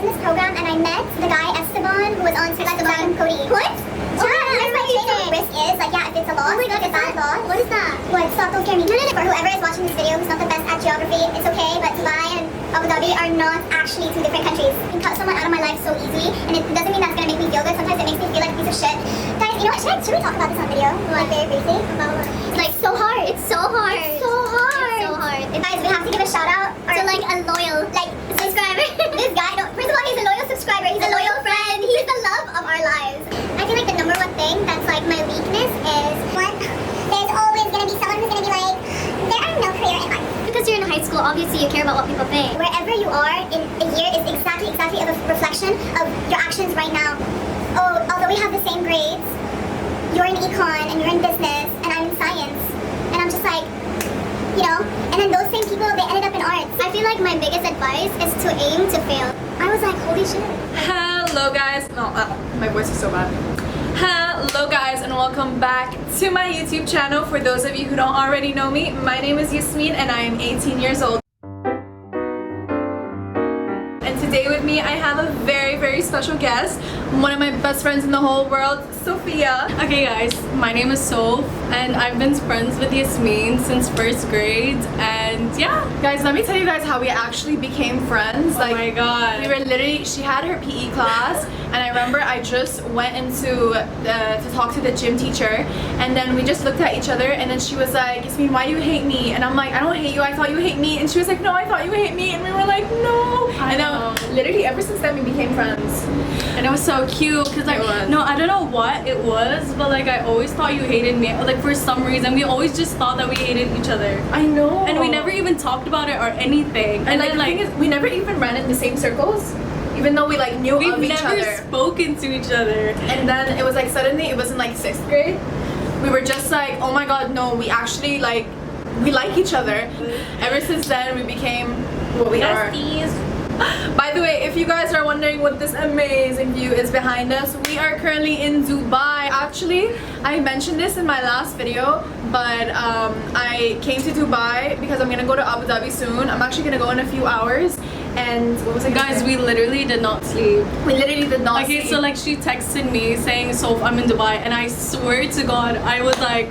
in this program and I met the guy Esteban who was on Esteban Cody. What? Yeah, that's what risk is. Like, yeah, if it's a loss, like it's a loss. What is that? What? Stop, don't scare me. No. For whoever is watching this video who's not the best at geography, it's okay, but Dubai and Abu Dhabi are not actually two different countries. I can cut someone out of my life so easily, and it doesn't mean that's gonna make me feel good. Sometimes it makes me feel like a piece of shit. Guys, you know what? Should we talk about this on video? Like, very briefly? It's like so hard. It's so hard. It's so hard. It's so hard. Guys, we have to give a shout out to like a loyal, like, subscriber. This guy, no, first of all, he's a loyal subscriber. He's a loyal friend. He's the love of our lives. I feel like the number one thing that's like my weakness is one, there's always gonna be someone who's gonna be like, there are no career in art. Because you're in high school, obviously you care about what people think. Wherever you are in a year is exactly a reflection of your actions right now. Oh, although we have the same grades, you're in econ and you're in business and I'm in science. And I'm just like, you know, and then those same people, they ended up in arts. I feel like my biggest advice is to aim to fail. I was like, holy shit. Hello guys, no, my voice is so bad. Hello guys and welcome back to my YouTube channel. For those of you who don't already know me, my name is Yasmin and I am 18 years old. And today with me I have a very special guest, one of my best friends in the whole world, Sophia. Okay guys, my name is Soph and I've been friends with Yasmin since first grade, and yeah. Guys, let me tell you guys how we actually became friends. Oh my god. We were literally, she had her PE class and I remember I just went into to talk to the gym teacher, and then we just looked at each other and then she was like, Yasmin, why do you hate me? And I'm like, I don't hate you, I thought you hate me. And she was like, no, I thought you hate me. And we were like, no. And then literally ever since then we became friends. And it was so cute because like, no, I don't know what it was, but like I always thought you hated me. Like for some reason, we always just thought that we hated each other. I know. And we never even talked about it or anything. And like the thing is, we never even ran in the same circles, even though we like knew of each other. We've never spoken to each other. And then it was like suddenly it was in like 6th grade. We were just like, oh my god, no, we actually like, we like each other. Ever since then we became what we are. By the way, if you guys are wondering what this amazing view is behind us, we are currently in Dubai. Actually, I mentioned this in my last video, but I came to Dubai because I'm gonna go to Abu Dhabi soon. I'm actually gonna go in a few hours. And what was it? Guys, we literally did not sleep. We literally did not sleep. Okay, so like she texted me saying, Soph, I'm in Dubai, and I swear to God, I was like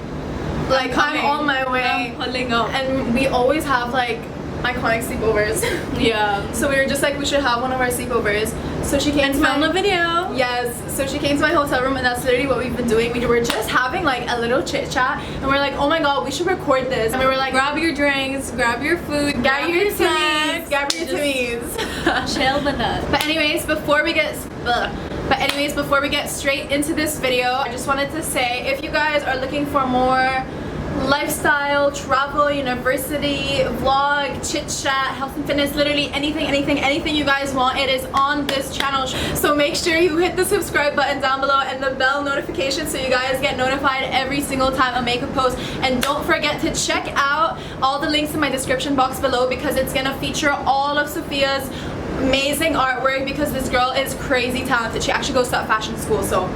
I'm on my way. I'm pulling up. And we always have like iconic sleepovers. Yeah. So we were just like, we should have one of our sleepovers. So she came and to film my a video. Yes. So she came to my hotel room and that's literally what we've been doing. We were just having like a little chit chat and we're like, oh my god, we should record this. And we were like, grab your drinks, grab your food, grab your snacks, grab your Timmies. Chill with us. But anyways, before we get straight into this video, I just wanted to say, if you guys are looking for more lifestyle, travel, university, vlog, chit chat, health and fitness, literally anything you guys want, it is on this channel. So make sure you hit the subscribe button down below and the bell notification so you guys get notified every single time I make a post. And don't forget to check out all the links in my description box below because it's gonna feature all of Sophia's amazing artwork because this girl is crazy talented. She actually goes to a fashion school, so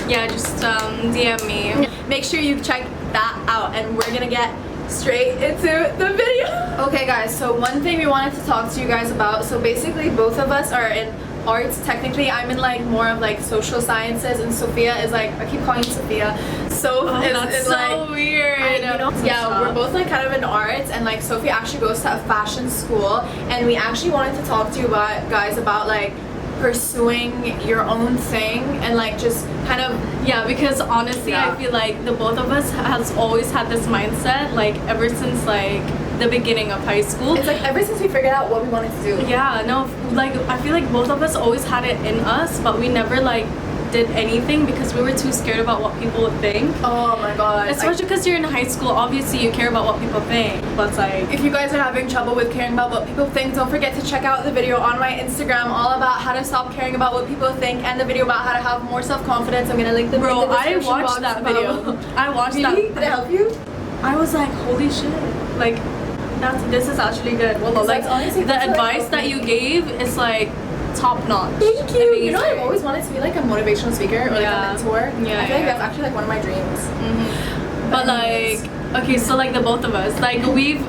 yeah, just DM me. Make sure you check that out and we're gonna get straight into the video. Okay guys, so one thing we wanted to talk to you guys about, so basically both of us are in arts. Technically I'm in like more of like social sciences and Sophia is like, I keep calling you Sophia. That's so like, weird. I know. Yeah, we're both like kind of in arts and like Sophia actually goes to a fashion school, and we actually wanted to talk to you guys about like pursuing your own thing and like just kind of, yeah, because honestly I feel like the both of us has always had this mindset like ever since like the beginning of high school. It's like ever since we figured out what we wanted to do. Yeah, no, like I feel like both of us always had it in us, but we never like did anything because we were too scared about what people would think. Oh my god. Especially because you're in high school, obviously you care about what people think, but like, if you guys are having trouble with caring about what people think, don't forget to check out the video on my Instagram all about how to stop caring about what people think, and the video about how to have more self-confidence. I'm gonna link the video. I watched that video. I watched that. Did it help you? I was like, holy shit, like this is actually good. Well, like honestly, the advice that you gave is like top notch. Thank you. You know, I've always wanted to be like a motivational speaker or like a mentor. Yeah, I feel like that's actually like one of my dreams. But like, okay, so like the both of us, like we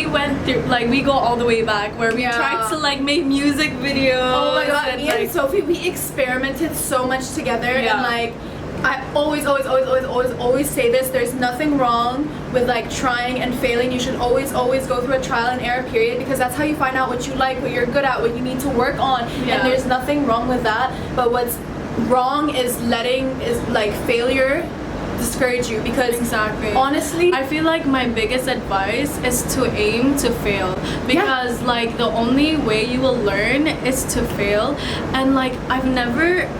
went through, like we go all the way back where we tried to like make music videos. Oh my and Sophie, we experimented so much together, Yeah. and like I always say this, there's nothing wrong with like trying and failing. You should always go through a trial and error period, because that's how you find out what you like, what you're good at, what you need to work on. Yeah. And there's nothing wrong with that. But what's wrong is like failure discourage you, because Exactly. honestly, I feel like my biggest advice is to aim to fail, because like the only way you will learn is to fail. And like I've never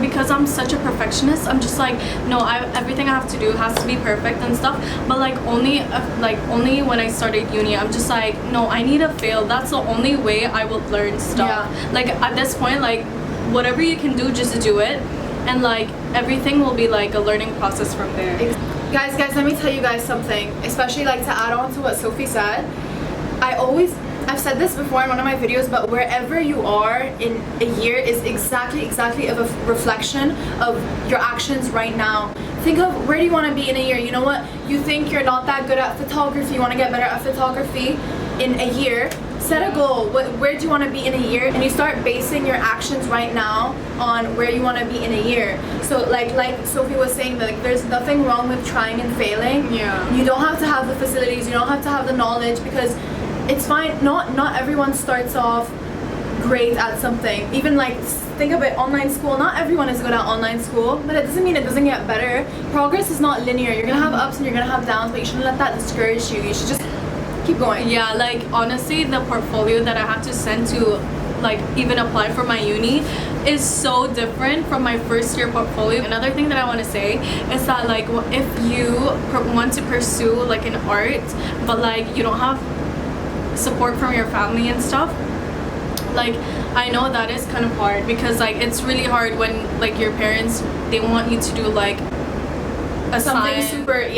because I'm such a perfectionist, I'm just like, no, everything I have to do has to be perfect and stuff. But like only when I started uni, I'm just like, no, I need to fail. That's the only way I will learn stuff. Yeah. Like at this point, like whatever you can do, just do it, and like everything will be like a learning process from there. Guys, let me tell you guys something, especially like to add on to what Sophie said. I've said this before in one of my videos, but wherever you are in a year is exactly of a reflection of your actions right now. Think of where do you want to be in a year. You know what? You think you're not that good at photography, you want to get better at photography in a year. Set a goal. Where do you want to be in a year? And you start basing your actions right now on where you want to be in a year. So like Sophie was saying, that like, there's nothing wrong with trying and failing. Yeah. You don't have to have the facilities. You don't have to have the knowledge, because it's fine. Not everyone starts off great at something. Even like think of it, online school. Not everyone is good at online school, but it doesn't mean it doesn't get better. Progress is not linear. You're gonna have ups and you're gonna have downs, but you shouldn't let that discourage you. You should just keep going. Yeah, like honestly, the portfolio that I have to send to like even apply for my uni is so different from my first year portfolio. Another thing that I want to say is that like if you want to pursue like an art, but like you don't have support from your family and stuff, like I know that is kind of hard, because like it's really hard when like your parents, they want you to do like a Something science, super,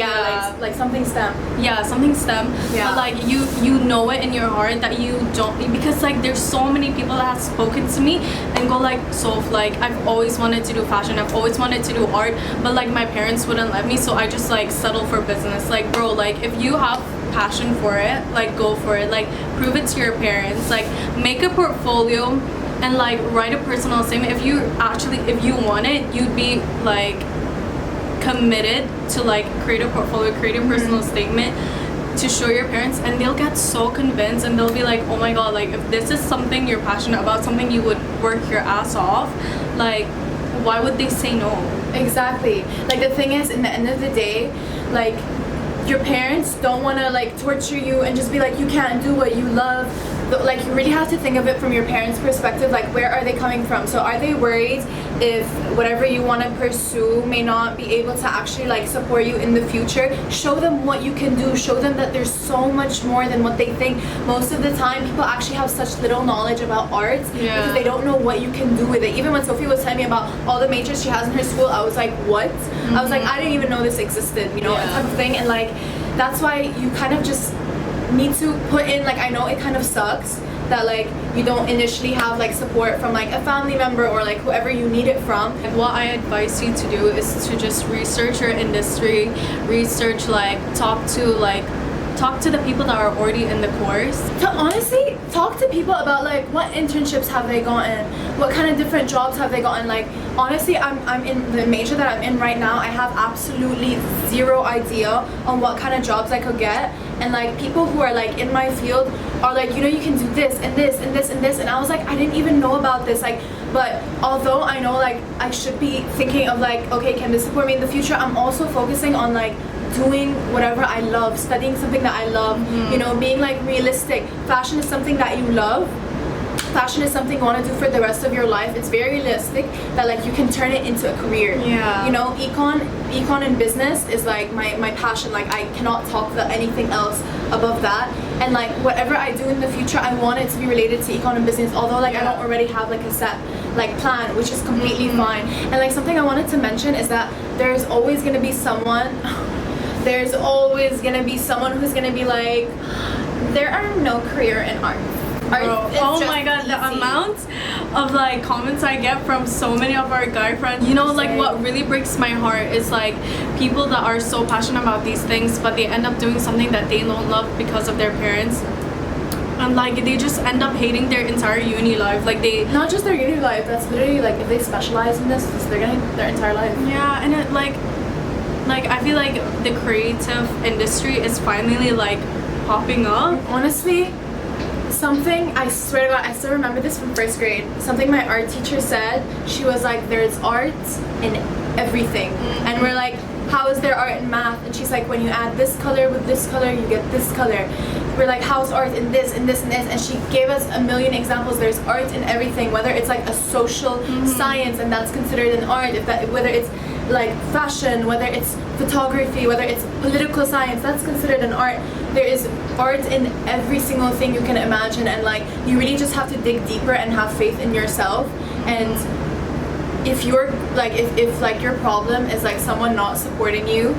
like something STEM. yeah, something STEM. Yeah. But like you know it in your heart that you don't, because like there's so many people that have spoken to me and go like, so like I've always wanted to do fashion, I've always wanted to do art, but like my parents wouldn't let me, so I just like settle for business. Like bro, like if you have passion for it, like go for it, like prove it to your parents, like make a portfolio and like write a personal statement. If you want it, you'd be like committed to like create a portfolio, create a personal statement to show your parents, and they'll get so convinced and they'll be like, oh my god, like if this is something you're passionate about, something you would work your ass off, like why would they say no? Exactly. Like the thing is, in the end of the day, like your parents don't want to like torture you and just be like, you can't do what you love. But, like you really have to think of it from your parents' perspective. Like where are they coming from? So are they worried if whatever you want to pursue may not be able to actually like support you in the future? Show them what you can do. Show them that there's so much more than what they think. Most of the time people actually have such little knowledge about art because they don't know what you can do with it. Even when Sophie was telling me about all the majors she has in her school, I was like, what? I was like, I didn't even know this existed, you know, type of thing. And like that's why you kind of just need to put in, like, I know it kind of sucks that like you don't initially have like support from like a family member or like whoever you need it from. What I advise you to do is to just research your industry, research, like talk to the people that are already in the course. Honestly, talk to people about like what internships have they gotten, what kind of different jobs have they gotten. Like honestly, I'm in the major that I'm in right now, I have absolutely zero idea on what kind of jobs I could get. And like people who are like in my field are like, you know, you can do this and this and this and this, and I was like, I didn't even know about this. Like, but although I know like I should be thinking of like, okay, can this support me in the future, I'm also focusing on like doing whatever I love, studying something that I love, you know, being like realistic. Fashion is something that you love. Fashion is something you want to do for the rest of your life. It's very realistic that like you can turn it into a career. Yeah. You know, econ and business is like my passion. Like I cannot talk about anything else above that. And like whatever I do in the future, I want it to be related to econ and business. Although like I don't already have like a set like plan, which is completely fine. And like something I wanted to mention is that there's always gonna be someone. There's always gonna be someone who's gonna be like, there are no career in art. Oh my god, easy. the amount of like comments I get from so many of our guy friends. You know, like what really breaks my heart is like people that are so passionate about these things, but they end up doing something that they don't love because of their parents. And like they just end up hating their entire uni life. Like they Not just their uni life, that's literally like if they specialize in this, they're gonna hate their entire life. yeah, and it like I feel like the creative industry is finally like popping up. Honestly, something, I swear to God, I still remember this from first grade. Something my art teacher said, she was like, there's art in everything. And we're like, how is there art in math? And she's like, when you add this color with this color, you get this color. We're like, how's art in this and this and this? And she gave us a million examples. There's art in everything, whether it's like a social science and that's considered an art, whether it's like fashion, whether it's photography, whether it's political science, that's considered an art. There is art in every single thing you can imagine, and like you really just have to dig deeper and have faith in yourself. And if you're like if like your problem is like someone not supporting you,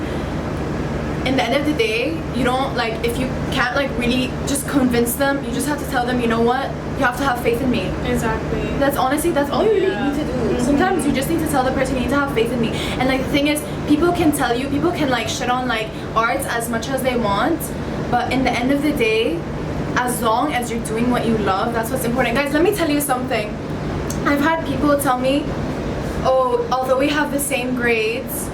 in the end of the day, you don't like, if you can't like really just convince them, you just have to tell them, you know what, you have to have faith in me. Exactly. That's honestly, that's all you really need to do. Sometimes you just need to tell the person, you need to have faith in me. And like the thing is, people can tell you, people can like shit on like arts as much as they want, but in the end of the day, as long as you're doing what you love, that's what's important. Guys, let me tell you something. I've had people tell me, oh, although we have the same grades,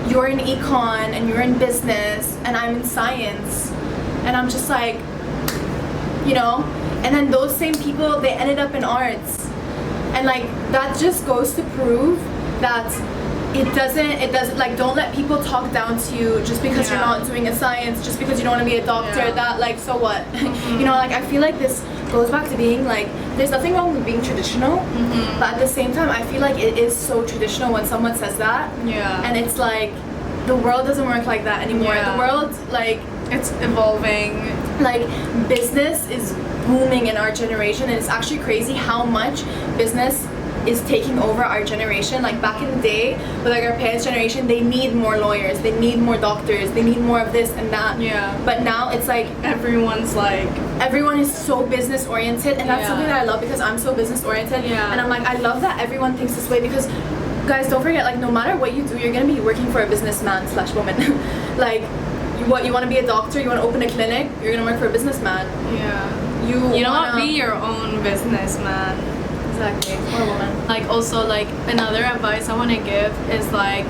you're in econ and you're in business and I'm in science. And I'm just like, you know, and then those same people, they ended up in arts. And like that just goes to prove that it doesn't like, don't let people talk down to you just because you're not doing a science, just because you don't want to be a doctor, that like, so what? You know, like I feel like this goes back to being like, there's nothing wrong with being traditional, but at the same time I feel like it is so traditional when someone says that. And it's like, the world doesn't work like that anymore. The world, like, it's evolving. Like business is booming in our generation, and it's actually crazy how much business is taking over our generation. Like back in the day with like our parents' generation, they need more lawyers, they need more doctors, they need more of this and that. But now it's like everyone is so business oriented, and that's something that I love, because I'm so business oriented. And I'm like, I love that everyone thinks this way, because guys, don't forget, like no matter what you do, you're gonna be working for a businessman / woman. Like you want to be a doctor, you want to open a clinic, you're gonna work for a businessman. You don't want to be your own businessman. Exactly. Or woman. Like also, like another advice I want to give is like,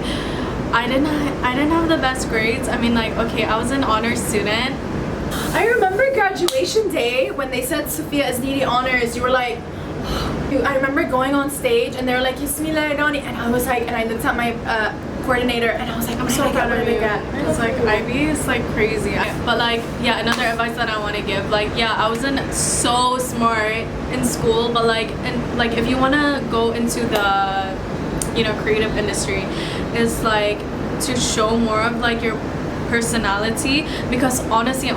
I didn't have the best grades. I mean, like, okay, I was an honors student. I remember graduation day when they said Sophia is needy honors. You were like, I remember going on stage and they were like, Yasmila Irani, and I was like, and I looked at my coordinator and I was like, I'm so proud of you. It's like IB is like crazy. But like, yeah, another advice that I want to give, like, yeah, I wasn't so smart in school, but like, and like if you want to go into the, you know, creative industry, is like to show more of like your personality, because honestly,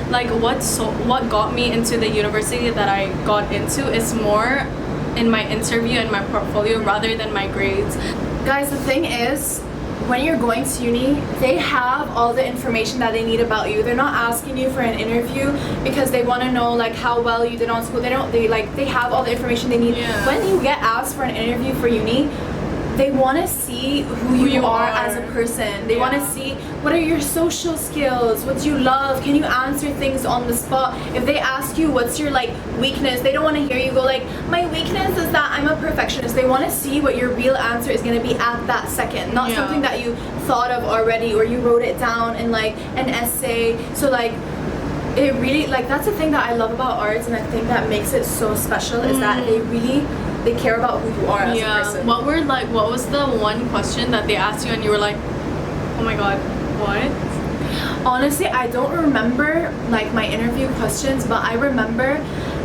like what got me into the university that I got into is more in my interview and my portfolio rather than my grades. Guys, the thing is, when you're going to uni, they have all the information that they need about you. They're not asking you for an interview because they want to know like how well you did on school. They have all the information they need. When you get asked for an interview for uni, they want to see who you are as a person. They want to see what are your social skills, what do you love, can you answer things on the spot. If they ask you what's your like weakness, they don't want to hear you go like, my weakness is that I'm a perfectionist. They want to see what your real answer is going to be at that second, not something that you thought of already or you wrote it down in like an essay. So like, it really, like, that's the thing that I love about arts, and I think that makes it so special is that they care about who you are as a person. What was the one question that they asked you and you were like, oh my god, what? Honestly, I don't remember like my interview questions, but I remember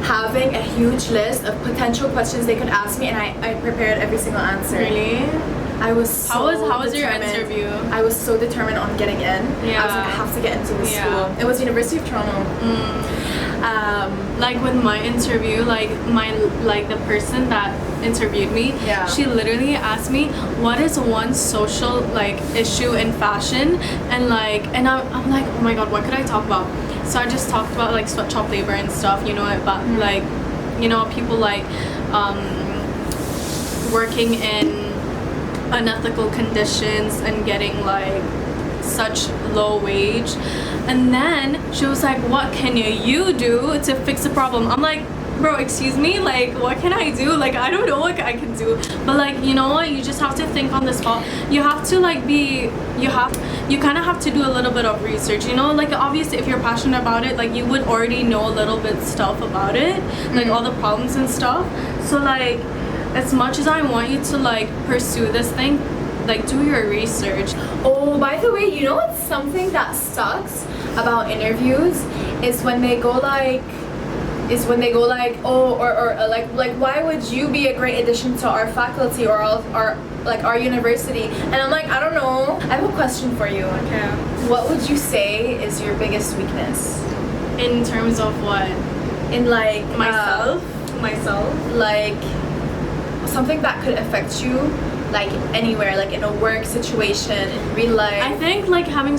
having a huge list of potential questions they could ask me, and I prepared every single answer. Really? I was so How was your determined. interview? I was so determined on getting in. I was like, I have to get into this school. It was University of Toronto. Like with my interview, like the person that interviewed me, she literally asked me, what is one social like issue in fashion, and I'm like, oh my god, what could I talk about? So I just talked about like sweatshop labor and stuff, you know, about like, you know, people like working in unethical conditions and getting like such low wage. And then she was like, what can you do to fix the problem? I'm like, bro, excuse me, like what can I do? Like I don't know what I can do. But like, you know what, you just have to think on the spot. You have to like you kind of have to do a little bit of research, you know, like obviously if you're passionate about it, like you would already know a little bit stuff about it, like all the problems and stuff. So like as much as I want you to like pursue this thing, like do your research. Oh, by the way, you know what's something that sucks about interviews is when they go like oh, or like why would you be a great addition to our faculty or our university? And I'm like, I don't know. I have a question for you. Okay. What would you say is your biggest weakness? In terms of what? In like Myself? Like something that could affect you like anywhere, like in a work situation, in real life. I think like having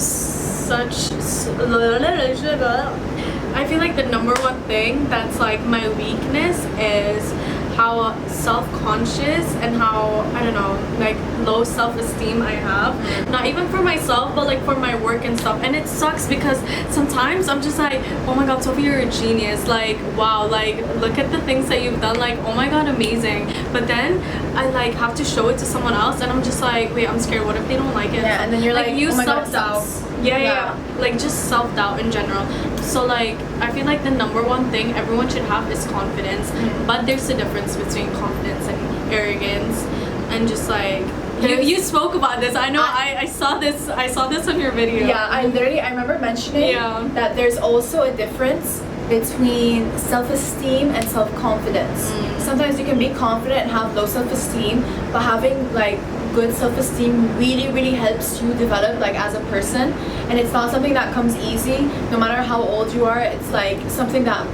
I feel like the number one thing that's like my weakness is how self-conscious and how, I don't know, like low self-esteem I have. Not even for myself, but like for my work and stuff. And it sucks because sometimes I'm just like, oh my god, Sophie, you're a genius. Like, wow, like look at the things that you've done. Like, oh my god, amazing. But then I like have to show it to someone else and I'm just like, wait, I'm scared. What if they don't like it? Yeah, and then you're like you oh my god, self-doubt. Yeah. Like just self-doubt in general. So like I feel like the number one thing everyone should have is confidence. But there's a difference between confidence and arrogance, and just like you spoke about this. I know I saw this on your video. Yeah, I remember mentioning that there's also a difference between self-esteem and self-confidence. Sometimes you can be confident and have low self-esteem, but having like good self-esteem really helps you develop like as a person, and it's not something that comes easy. No matter how old you are, it's like something that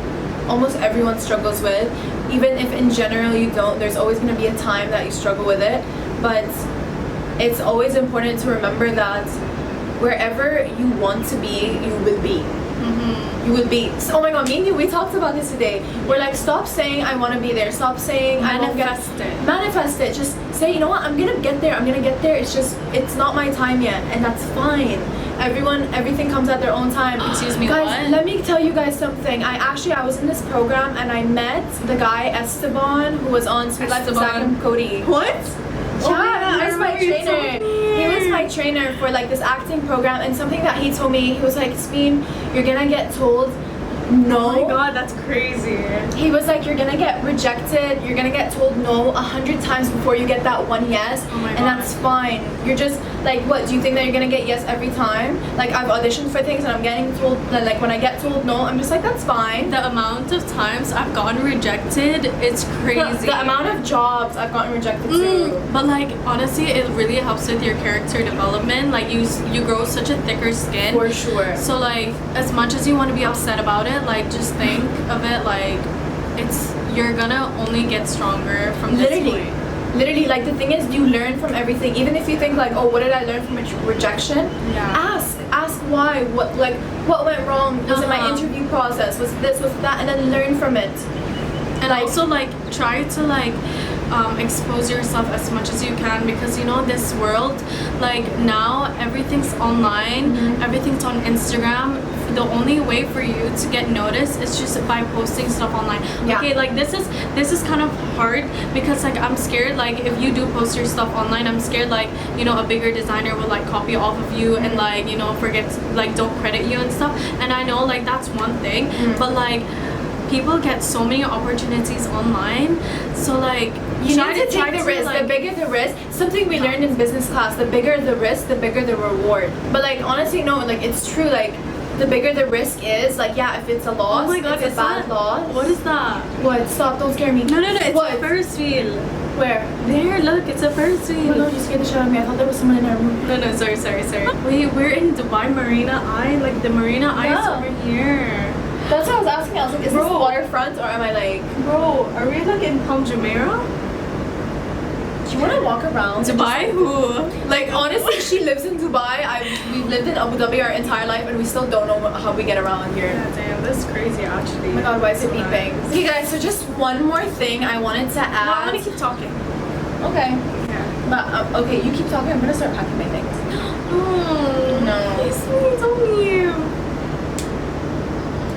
almost everyone struggles with. Even if in general you don't, there's always going to be a time that you struggle with it. But it's always important to remember that wherever you want to be, you will be. You will be. So, oh my god, me and you, we talked about this today. We're like, stop saying I want to be there. Stop saying manifest it. Manifest it. Just say, you know what, I'm gonna get there. I'm gonna get there. It's just, it's not my time yet, and that's fine. Everything comes at their own time. Excuse me, guys, what? let me tell you guys something. I was in this program and I met the guy Esteban who was on Sweet Life of Zach and Cody. What? Yeah, he was my trainer. He was my trainer for like this acting program, and something that he told me, he was like, Speen, you're gonna get told no. Oh my god, that's crazy. He was like, you're gonna get rejected, you're gonna get told no 100 times before you get that one yes. Oh my and god. that's fine. You're just like, what, do you think that you're gonna get yes every time? Like, I've auditioned for things and I'm getting told, like when I get told no, I'm just like, that's fine. The amount of times I've gotten rejected, it's crazy. The amount of jobs I've gotten rejected too. But like honestly, it really helps with your character development. Like you grow such a thicker skin. For sure. So like as much as you want to be upset about it, like just think of it like you're gonna only get stronger from this point. Literally, like the thing is, you learn from everything. Even if you think like, oh, what did I learn from rejection? Yeah. Ask why. What went wrong? Was it my interview process? Was this? Was that? And then learn from it. And also like try to like expose yourself as much as you can, because you know this world, like now everything's online, everything's on Instagram. The only way for you to get noticed is just by posting stuff online. Okay, like this is kind of hard because like I'm scared, like if you do post your stuff online, I'm scared like, you know, a bigger designer will like copy off of you and like, you know, don't credit you and stuff. And I know like that's one thing, but like people get so many opportunities online, so like you need to take the risk. Like, the bigger the risk, something we learned in business class, the bigger the risk, the bigger the reward. But like honestly, no, like it's true, like the bigger the risk is, like yeah, if it's a loss, oh my god, it's a bad loss. What is that? What? Stop, don't scare me. No, it's what? a Ferris wheel. Where? There, look, it's a Ferris wheel. Oh no, you scared the shit out of me. I thought there was someone in our room. No, sorry. Wait, we're in Dubai Marina Eye, like the Marina Eye is over here. That's what I was asking. I was like, is this waterfront or am I like... Bro, are we like in Palm Jumeirah? Do you want to walk around? Dubai? Who? Like honestly, she lives in Dubai. We've lived in Abu Dhabi our entire life and we still don't know how we get around here. Yeah, damn, that's crazy actually. Oh my god, why is it beeping? Okay guys, so just one more thing I wanted to add. No, I want to keep talking. Okay. Yeah. But okay, you keep talking. I'm gonna start packing my things. No. Please, don't leave.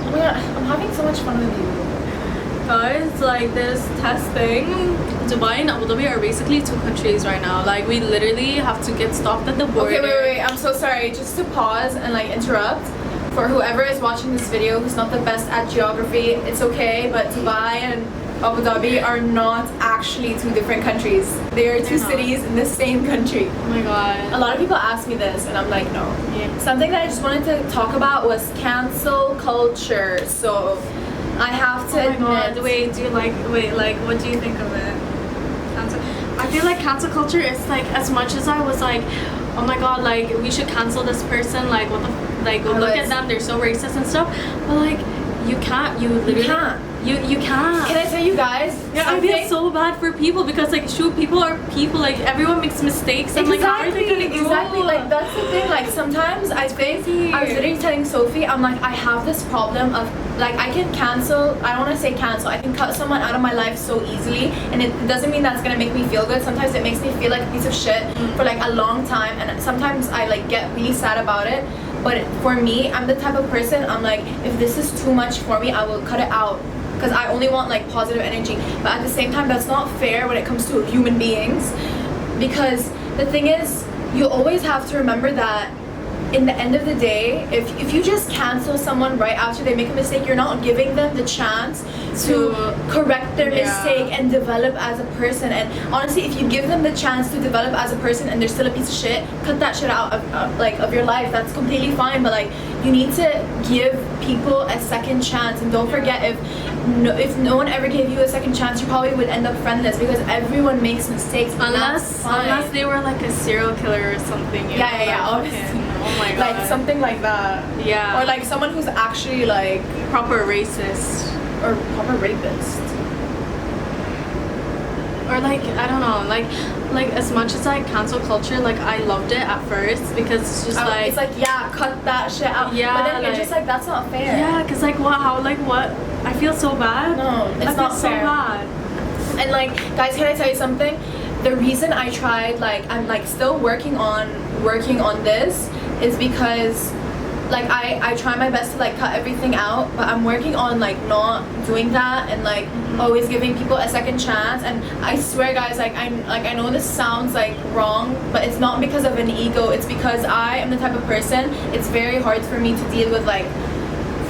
Oh my god, I'm having so much fun with you. Guys, like this test thing, Dubai and Abu Dhabi are basically two countries right now. Like we literally have to get stopped at the border. Okay, wait. I'm so sorry. Just to pause and like interrupt. For whoever is watching this video who's not the best at geography, it's okay, but Dubai and Abu Dhabi are not actually two different countries. They are two cities in the same country. Oh my god. A lot of people ask me this and I'm like, no. Yeah. Something that I just wanted to talk about was cancel culture. So I have to Oh my admit. god. Wait, what do you think of it? Cancel. I feel like cancel culture is like, as much as I was like, oh my god, like we should cancel this person, like what the like look at them, they're so racist and stuff, but like you can't, you literally can't. you can't. Can I tell you guys? Yeah, I feel so bad for people because like shoot, people are people, like everyone makes mistakes and like how are they gonna grow? Exactly, like that's the thing. Like sometimes I think I was literally telling Sophie, I'm like, I have this problem of like I can cancel. I don't want to say cancel. I can cut someone out of my life so easily, and it doesn't mean that's gonna make me feel good. Sometimes it makes me feel like a piece of shit for like a long time, and sometimes I like get really sad about it. But for me, I'm the type of person, I'm like, if this is too much for me, I will cut it out. Because I only want like positive energy. But at the same time, that's not fair when it comes to human beings. Because the thing is, you always have to remember that in the end of the day, if you just cancel someone right after they make a mistake, you're not giving them the chance to correct their mistake and develop as a person. And honestly, if you give them the chance to develop as a person and they're still a piece of shit, cut that shit out of your life. That's completely fine. But like, you need to give people a second chance. And don't forget, if no one ever gave you a second chance, you probably would end up friendless, because everyone makes mistakes. Unless they were like a serial killer or something. You know, Yeah, like, obviously. oh my god. Like something like that. Yeah. Or like someone who's actually like proper racist. or proper rapist. Or like, I don't know, like as much as I cancel culture, like I loved it at first because it's just like it's like, yeah, cut that shit out. Yeah, but then like, you're just like, that's not fair. yeah, because like what, how, like what, I feel so bad. No, it's I feel not so fair. bad. And like, guys, can I tell you something? The reason I tried, like, I'm like still working on this is because like I try my best to like cut everything out, but I'm working on like not doing that and like always giving people a second chance. And I swear, guys, like I know this sounds like wrong, but it's not because of an ego. It's because I am the type of person, it's very hard for me to deal with, like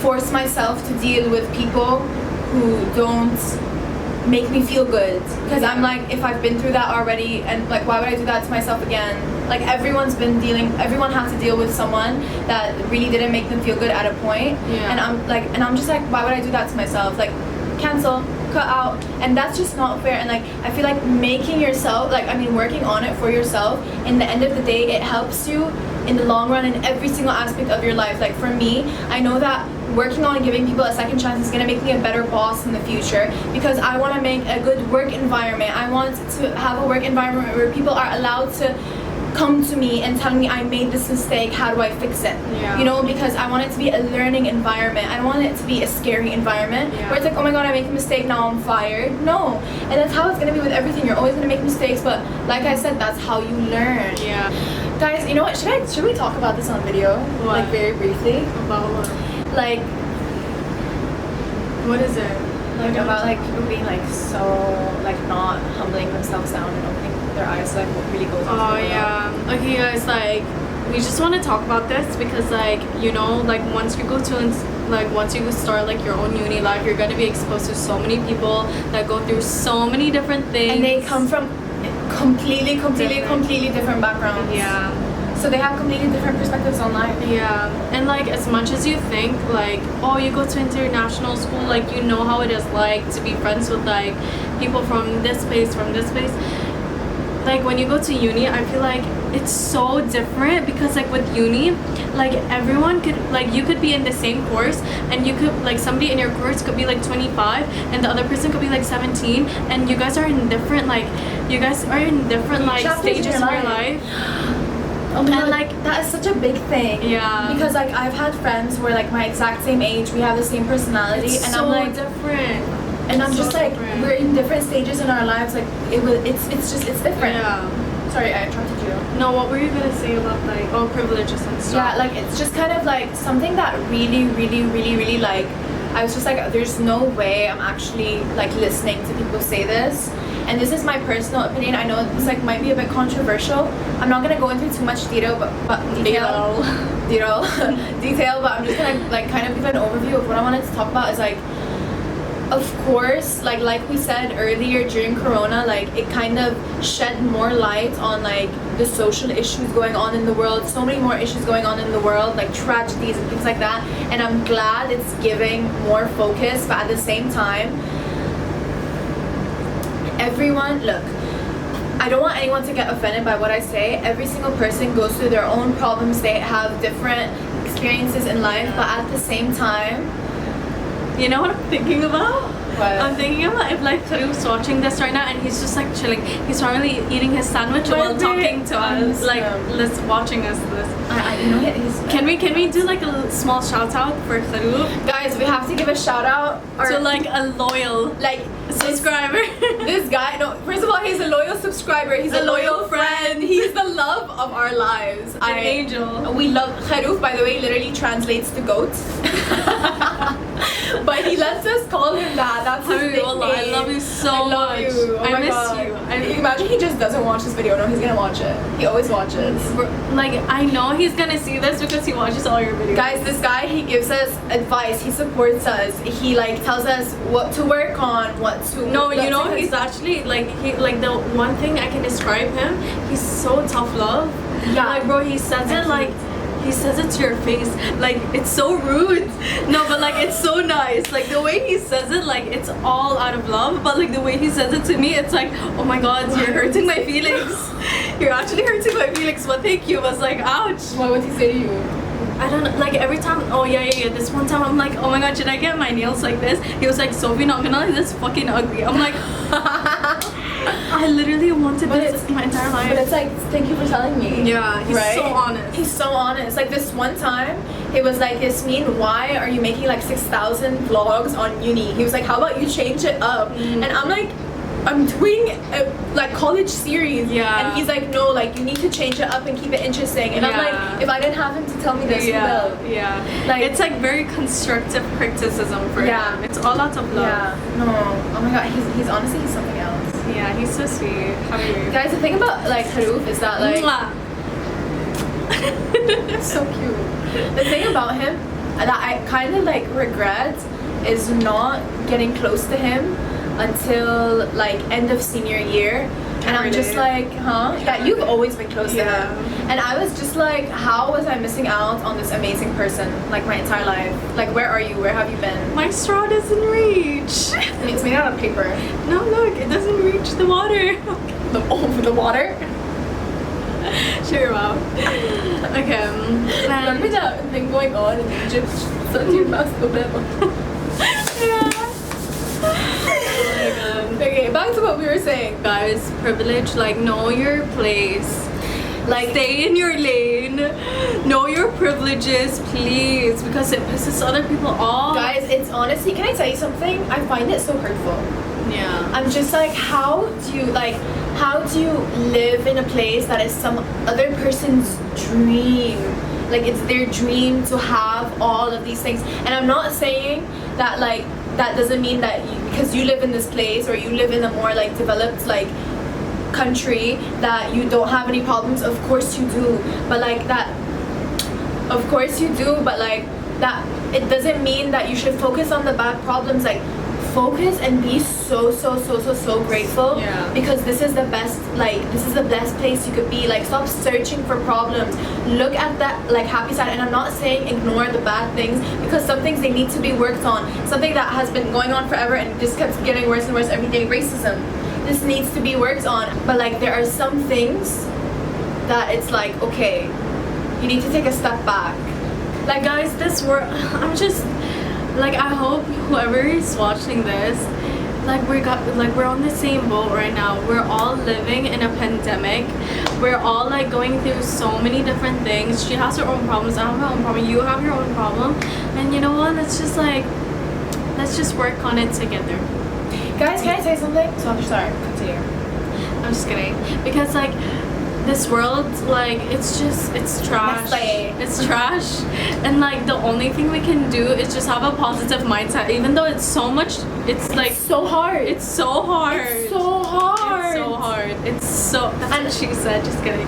force myself to deal with people who don't make me feel good, because I'm like, if I've been through that already, and like why would I do that to myself again? Like everyone has to deal with someone that really didn't make them feel good at a point. And I'm just like, why would I do that to myself? Like, cancel, cut out. And that's just not fair. And like, I feel like making yourself, like, I mean, working on it for yourself, in the end of the day, it helps you in the long run in every single aspect of your life. Like for me, I know that working on giving people a second chance is going to make me a better boss in the future, because I want to make a good work environment. I want to have a work environment where people are allowed to come to me and tell me, I made this mistake, how do I fix it? You know, because I want it to be a learning environment. I don't want it to be a scary environment where it's like, oh my god, I make a mistake, now I'm fired. No. And that's how it's going to be with everything. You're always going to make mistakes, but like I said, that's how you learn. Guys, you know what, should we talk about this on video? What? Like very briefly? About what? Like, What is it? like about like people being like so like not humbling themselves down and opening their eyes to like what really goes on. Oh yeah. Okay guys, like we just want to talk about this because like, you know, like once you start like your own uni life, you're gonna be exposed to so many people that go through so many different things, And they come from completely different backgrounds. So they have completely different perspectives on life. And like as much as you think like, oh, you go to international school, like you know how it is like to be friends with like people from this place, like when you go to uni, I feel like it's so different, because like with uni, like everyone could, like you could be in the same course and you could, like somebody in your course could be like 25 and the other person could be like 17, and you guys are in different stages of your life. Oh my god, And like that is such a big thing. Because like I've had friends who are like my exact same age, we have the same personality, it's and so I'm like different. And I'm So just like, different. we're in different stages in our lives, like it's different. Sorry, I interrupted you. No, what were you gonna say about like privileges and stuff? Yeah, like it's just kind of like something that really like I was just like, there's no way I'm actually like listening to people say this. And this is my personal opinion. I know this like might be a bit controversial. I'm not gonna go into too much detail, but detail, but I'm just gonna like kind of give an overview of what I wanted to talk about. Is like, of course, like we said earlier during Corona, like it kind of shed more light on like the social issues going on in the world. So many more issues going on in the world, like tragedies and things like that. And I'm glad it's giving more focus, but at the same time, everyone, look, I don't want anyone to get offended by what I say. Every single person goes through their own problems. They have different experiences in life, but at the same time, you know what I'm thinking about? What? I'm thinking about if like Karim's watching this right now and he's just like chilling. He's probably eating his sandwich while talking to us, like watching us this. You know what? Can we do like a small shout out for Karim? Guys, we have to give a shout out to like a loyal like subscriber. This guy, no, first of all, he's a loyal subscriber. He's a loyal friend. He's the love of our lives. An angel. We love Kharouf, by the way, literally translates to goat. But he lets us call him that. That's his nickname. I love you so much. You. Oh I miss God. you. Imagine he just doesn't watch this video. No, he's gonna watch it. He always watches. Like, I know he's gonna see this because he watches all your videos. Guys, this guy, he gives us advice. He supports us. He like tells us what to work on, what to. No, you know, he's actually like the one thing I can describe him. He's so tough love. Yeah. Like, bro, he says it like. He says it to your face, like it's so rude. No, but like it's so nice. Like the way he says it, like it's all out of love. But like the way he says it to me, it's like, oh my God, you're hurting my feelings. You're actually hurting my feelings. But thank you. I was like, ouch. What would he say to you? I don't know. Like every time. Oh yeah. This one time, I'm like, oh my God, should I get my nails like this? He was like, Sophie, not gonna lie, this is fucking ugly. I'm like. I literally wanted this my entire life. But it's like, thank you for telling me. Yeah, he's right? so honest. He's so honest. Like this one time, he was like, Yasmin, why are you making like 6,000 vlogs on uni? He was like, how about you change it up? And I'm like, I'm doing a like college series. Yeah. And he's like, no, like you need to change it up and keep it interesting. And I'm like, if I didn't have him to tell me this, who will? Yeah. Like it's like very constructive criticism for him. It's all out of love. Yeah. No. Oh my God. He's honestly he's something else. Yeah, he's so sweet. How are you? Guys, the thing about like Kharouf is that like so cute. The thing about him that I kind of like regret is not getting close to him until like end of senior year. And I'm just like, huh? Yeah, you've always been close to him. And I was just like, how was I missing out on this amazing person like my entire life? Like, where are you? Where have you been? My straw doesn't reach. It's made out of paper. No, look, it doesn't reach the water. The water? Sure, wow. Okay. Remember that thing going on in Egypt? Yeah. Okay, back to what we were saying. Guys, privilege, like know your place. Like stay in your lane. Know your privileges, please, because it pisses other people off. Guys, it's honestly, can I tell you something? I find it so hurtful. Yeah. I'm just like, how do you live in a place that is some other person's dream? Like it's their dream to have all of these things. And I'm not saying that like that doesn't mean that because you live in this place or you live in a more like developed like country that you don't have any problems. Of course you do, but like that, of course you do, but like that, it doesn't mean that you should focus on the bad problems. Like focus and be so grateful, because this is the best, like this is the best place you could be. Like stop searching for problems, look at that like happy side. And I'm not saying ignore the bad things, because some things they need to be worked on. Something that has been going on forever and just kept getting worse and worse every day, racism. This needs to be worked on. But like there are some things that it's like, okay, you need to take a step back. Like guys, this world, I'm just like, I hope whoever is watching this, like we're on the same boat right now. We're all living in a pandemic. We're all like going through so many different things. She has her own problems, I have my own problem, you have your own problem, and you know what, let's just work on it together. Guys, can I say something? So I'm sorry, continue. I'm just kidding, because like this world, like, it's trash. Messy. It's trash. And like the only thing we can do is just have a positive mindset, even though it's so much, it's like so hard. it's so hard. It's so hard. It's so hard. It's so, that's what she said, just kidding.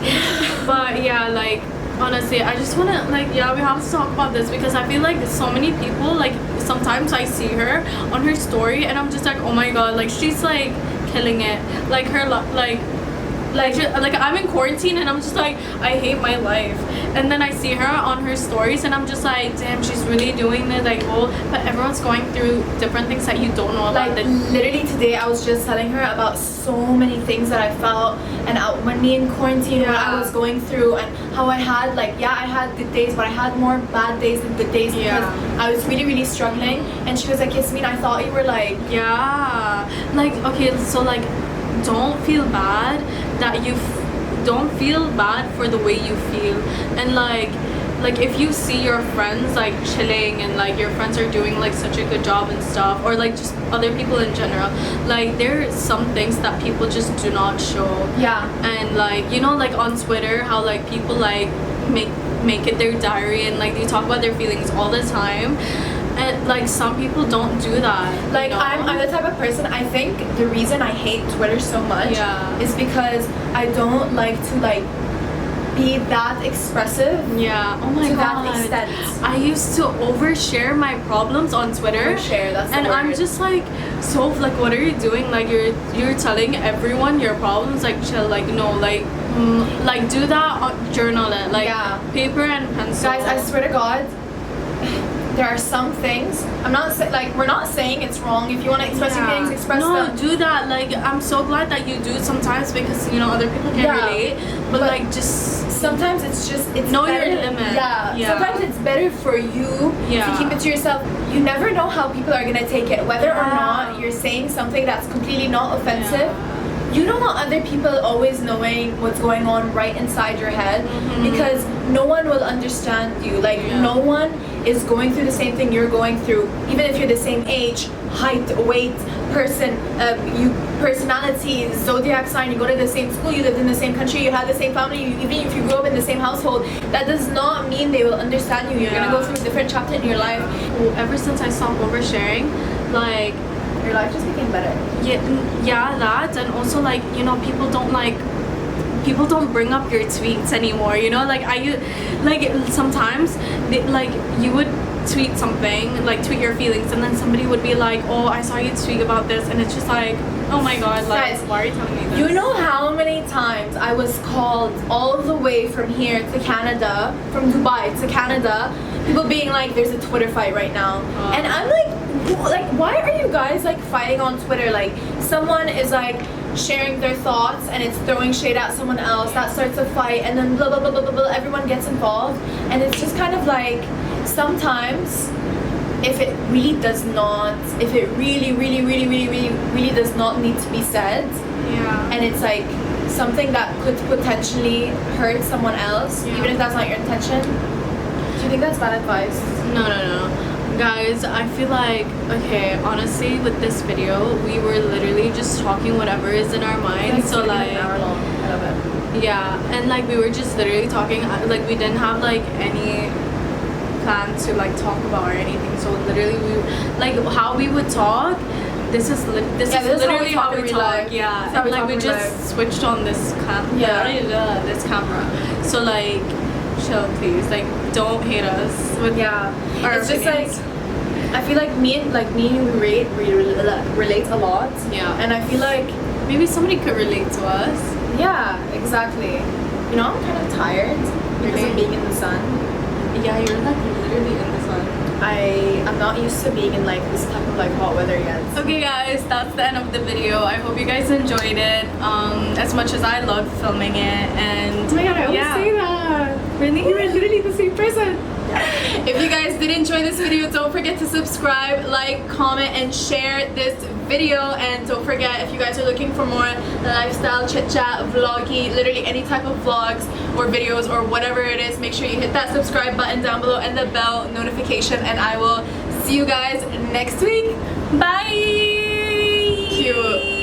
But yeah, like, honestly, I just want to, like, yeah, we have to talk about this because I feel like so many people, like, sometimes I see her on her story and I'm just like, oh my god, like, she's like killing it. Like, her like I'm in quarantine and I'm just like, I hate my life. And then I see her on her stories and I'm just like, damn, she's really doing this, like, oh, but everyone's going through different things that you don't know about. Like, literally today I was just telling her about so many things that I felt and when me in quarantine, what I was going through, and how I had, like, yeah, I had good days, but I had more bad days than good days because I was really, really struggling. And she was like, Yasmin, I thought you were like, yeah, like, okay, so like, don't feel bad that don't feel bad for the way you feel. And like if you see your friends like chilling and like your friends are doing like such a good job and stuff, or like just other people in general, like there are some things that people just do not show. And like, you know, like on Twitter, how like people like make it their diary and like they talk about their feelings all the time. And like some people don't do that. Like, you know? I'm the type of person, I think the reason I hate Twitter so much is because I don't like to like be that expressive. Oh my to god. that extent. I used to overshare my problems on Twitter. Overshare, that's the and word. I'm just like, so like, what are you doing? Like you're telling everyone your problems. Like, chill. Like, no, like do that. Journal it. Like paper and pencil. Guys, I swear to God, there are some things, I'm not like, we're not saying it's wrong. If you want to express your feelings, express them. No, do that. Like, I'm so glad that you do sometimes because, you know, other people can relate. But like, just sometimes it's know better, your limit. Sometimes it's better for you to keep it to yourself. You never know how people are gonna take it, whether or not you're saying something that's completely not offensive. You don't want other people always knowing what's going on right inside your head because no one will understand you. Like, no one is going through the same thing you're going through, even if you're the same age, height, weight, personality, zodiac sign, you go to the same school, you lived in the same country, you had the same family, even if you grew up in the same household, that does not mean they will understand you. You're gonna go through a different chapter in your life. Ever since I stopped oversharing, like, your life just became better. Yeah, that, and also like, you know, people don't bring up your tweets anymore, you know, like sometimes like you would tweet something, like tweet your feelings, and then somebody would be like, oh, I saw you tweet about this, and it's just like, oh my god, like, guys, why are you telling me this? You know how many times I was called all the way from here to Canada, from Dubai to Canada, people being like, there's a Twitter fight right now, and I'm like, why are you guys like fighting on Twitter? Like, someone is like sharing their thoughts and it's throwing shade at someone else, that starts a fight, and then blah blah blah blah blah, blah, everyone gets involved, and it's just kind of like, sometimes if it really does not, if it really does not need to be said, and it's like something that could potentially hurt someone else, even if that's not your intention, do you think that's bad advice? No. Guys, I feel like, okay, honestly, with this video, we were literally just talking whatever is in our mind. So like, an hour long. I love it. Yeah, and like we were just literally talking, like we didn't have like any plan to like talk about or anything. So literally, we like how we would talk. This is literally how we talk. Yeah, and like we just switched on this this camera. So like, chill, please. Like, don't hate us with our it's just opinions. like, I feel like me and we relate a lot. And I feel like maybe somebody could relate to us. Yeah, exactly. You know, I'm kind of tired because of being in the sun. Yeah, you're like literally in the sun. I'm not used to being in like this type of like hot weather yet. Okay guys, that's the end of the video. I hope you guys enjoyed it as much as I loved filming it. And oh my god, I always say that. Really? We're literally the same person. If you guys did enjoy this video, don't forget to subscribe, like, comment, and share this video. And don't forget, if you guys are looking for more lifestyle, chit chat, vloggy, literally any type of vlogs or videos or whatever it is, make sure you hit that subscribe button down below and the bell notification, and I will see you guys next week. Bye. Cute.